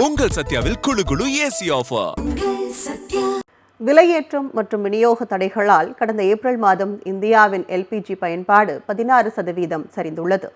உங்கள் சத்யாவில் குளு குளு ஏசி ஆஃபர். விலையேற்றம் மற்றும் விநியோக தடைகளால் கடந்த ஏப்ரல் மாதம் இந்தியாவின் எல்பிஜி பயன்பாடு 16% சரிந்துள்ளது.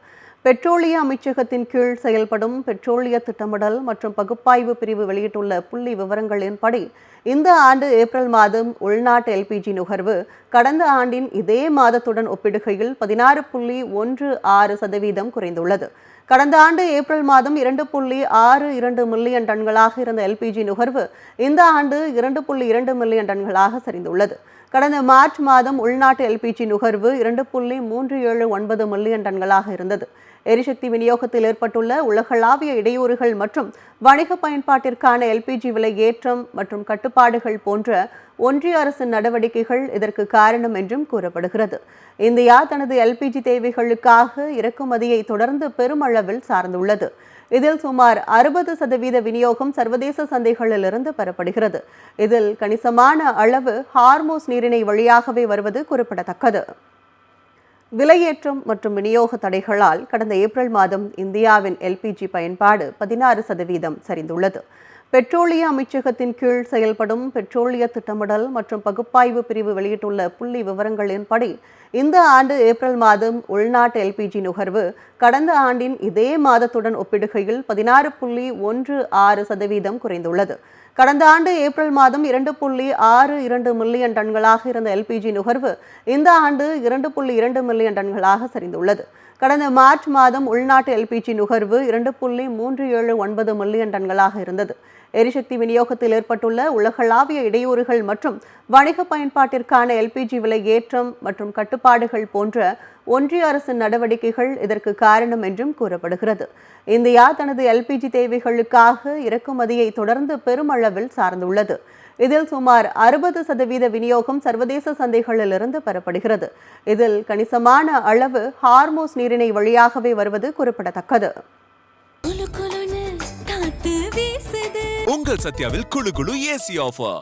பெட்ரோலிய அமைச்சகத்தின் கீழ் செயல்படும் பெட்ரோலிய திட்டமிடல் மற்றும் பகுப்பாய்வு பிரிவு வெளியிட்டுள்ள புள்ளி விவரங்களின்படி இந்த ஆண்டு ஏப்ரல் மாதம் உள்நாட்டு எல்பிஜி நுகர்வு கடந்த ஆண்டின் இதே மாதத்துடன் ஒப்பிடுகையில் 16.16% குறைந்துள்ளது. கடந்த ஆண்டு ஏப்ரல் மாதம் 2.62 மில்லியன் டன்களாக இருந்த எல்பிஜி நுகர்வு இந்த ஆண்டு 2.2 மில்லியன் டன்களாக சரிந்துள்ளது. கடந்த மார்ச் மாதம் உள்நாட்டு எல்பிஜி நுகர்வு 2.379 மில்லியன் டன்களாக இருந்தது. எரிசக்தி விநியோகத்தில் ஏற்பட்டுள்ள உலகளாவிய இடையூறுகள் மற்றும் வணிக பயன்பாட்டிற்கான எல்பிஜி விலை ஏற்றம் மற்றும் கட்டுப்பாடுகள் போன்ற ஒன்றிய அரசின் நடவடிக்கைகள் இதற்கு காரணம் என்றும் கூறப்படுகிறது. இந்தியா தனது எல்பிஜி தேவைகளுக்காக இறக்குமதியை தொடர்ந்து பெருமளவில் சார்ந்துள்ளது. இதில் சுமார் 60% விநியோகம் சர்வதேச சந்தைகளிலிருந்து பெறப்படுகிறது. இதில் கணிசமான அளவு ஹார்மோஸ் நீரிணை வழியாகவே வருவது குறிப்பிடத்தக்கது. விலையேற்றம் மற்றும் விநியோக தடைகளால் கடந்த ஏப்ரல் மாதம் இந்தியாவின் எல்பிஜி பயன்பாடு 16% சரிந்துள்ளது. பெட்ரோலிய அமைச்சகத்தின் கீழ் செயல்படும் பெட்ரோலிய திட்டமிடல் மற்றும் பகுப்பாய்வு பிரிவு வெளியிட்டுள்ள புள்ளி விவரங்களின்படி இந்த ஆண்டு ஏப்ரல் மாதம் உள்நாட்டு எல்பிஜி நுகர்வு கடந்த ஆண்டின் இதே மாதத்துடன் ஒப்பிடுகையில் 16.16% குறைந்துள்ளது. கடந்த ஆண்டு ஏப்ரல் மாதம் 2.62 மில்லியன் டன்களாக இருந்த எல்பிஜி நுகர்வு இந்த ஆண்டு 2.2 மில்லியன் டன்களாக சரிந்துள்ளது. கடந்த மார்ச் மாதம் உள்நாட்டு எல்பிஜி நுகர்வு 2.379 மில்லியன் டன்களாக இருந்தது. எரிசக்தி விநியோகத்தில் ஏற்பட்டுள்ள உலகளாவிய இடையூறுகள் மற்றும் வணிக பயன்பாட்டிற்கான எல்பிஜி விலை ஏற்றம் மற்றும் கட்டுப்பாடுகள் போன்ற ஒன்றிய அரசின் நடவடிக்கைகள் இதற்கு காரணம் என்றும் கூறப்படுகிறது. இந்தியா தனது எல்பிஜி தேவைகளுக்காக இறக்குமதியை தொடர்ந்து பெருமளவில் சார்ந்துள்ளது. இதில் சுமார் 60% விநியோகம் சர்வதேச சந்தைகளிலிருந்து பெறப்படுகிறது. இதில் கணிசமான அளவு ஹார்மோஸ் நீரிணை வழியாகவே வருவது குறிப்பிடத்தக்கது. உங்கள் சத்யாவில் குளு குளு ஏசி ஆஃபர்.